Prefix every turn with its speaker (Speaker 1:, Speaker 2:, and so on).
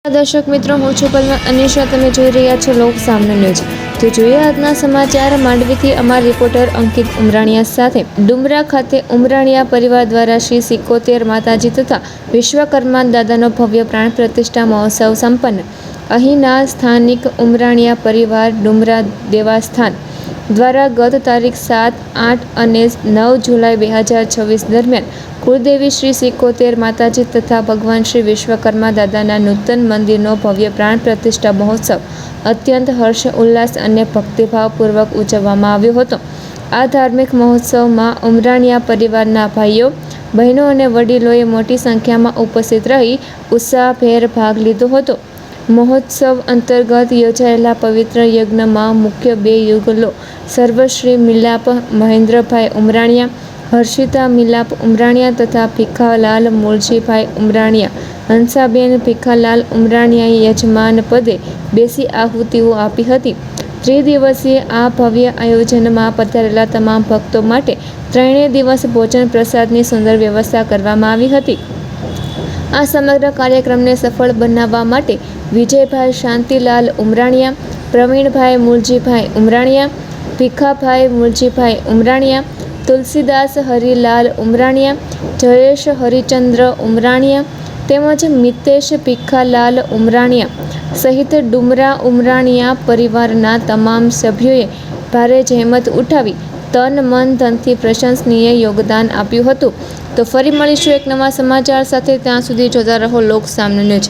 Speaker 1: દર્શક મિત્રો, હું છું પલમાં અનિશા. તમે જોઈ રહ્યા છો લોક સામના ન્યૂઝ. તો જોઈએ આજના સમાચાર. માંડવીથી અમારા રિપોર્ટર અંકિત ઉમરાણીયા સાથે. ડુમરા ખાતે ઉમરાણીયા પરિવાર દ્વારા શ્રી 71 માતાજી તથા વિશ્વકર્મા દાદાનો ભવ્ય પ્રાણ પ્રતિષ્ઠા મહોત્સવ સંપન્ન. અહીંના સ્થાનિક ઉમરાણીયા પરિવાર ડુમરા દેવાસ્થાન દ્વારા ગત તારીખ 7, 8 અને 9 જુલાઈ 2026 દરમિયાન કુળદેવી શ્રી 71 માતાજી તથા ભગવાન શ્રી વિશ્વકર્મા દાદાના નૂતન મંદિરનો ભવ્ય પ્રાણ પ્રતિષ્ઠા મહોત્સવ અત્યંત હર્ષ ઉલ્લાસ અને ભક્તિભાવપૂર્વક ઉજવવામાં આવ્યો હતો. આ ધાર્મિક મહોત્સવમાં ઉમરાણીયા પરિવારના ભાઈઓ, બહેનો અને વડીલોએ મોટી સંખ્યામાં ઉપસ્થિત રહી ઉત્સાહભેર ભાગ લીધો હતો. મહોત્સવ અંતર્ગત યોજાયેલા પવિત્ર યજ્ઞમાં મુખ્ય 2 યુગલો સર્વશ્રી મિલાપ મહેન્દ્રભાઈ ઉમરાણીયા, હર્ષિતા મિલાપ ઉમરાણીયા તથા ભીખાલાલ મૂળજીભાઈ ઉમરાણીયા, હંસાબેન ભીખાલાલ ઉમરાણીયાએ યજમાન પદે બેસી આહુતિઓ આપી હતી. ત્રિદિવસીય આ ભવ્ય આયોજનમાં પધારેલા તમામ ભક્તો માટે 3 દિવસ ભોજન પ્રસાદની સુંદર વ્યવસ્થા કરવામાં આવી હતી. આ સમગ્ર કાર્યક્રમને સફળ બનાવવા માટે વિજયભાઈ શાંતિલાલ ઉમરાણીયા, પ્રવીણભાઈ મૂળજીભાઈ ઉમરાણીયા, ભીખાભાઈ મૂળજીભાઈ ઉમરાણીયા, તુલસીદાસ હરિલાલ ઉમરાણીયા, જયેશ હરિચંદ્ર ઉમરાણીયા તેમજ મિતેશ ભીખાલાલ ઉમરાણીયા સહિત ડુમરા ઉમરાણીયા પરિવારના તમામ સભ્યોએ ભારે જહેમત ઉઠાવી તન મન ધનથી પ્રશંસનીય યોગદાન આપ્યું હતું. તો ફરી મળીશું એક નવા સમાચાર સાથે. ત્યાં સુધી જોતા રહો લોક સામના ન્યૂઝ.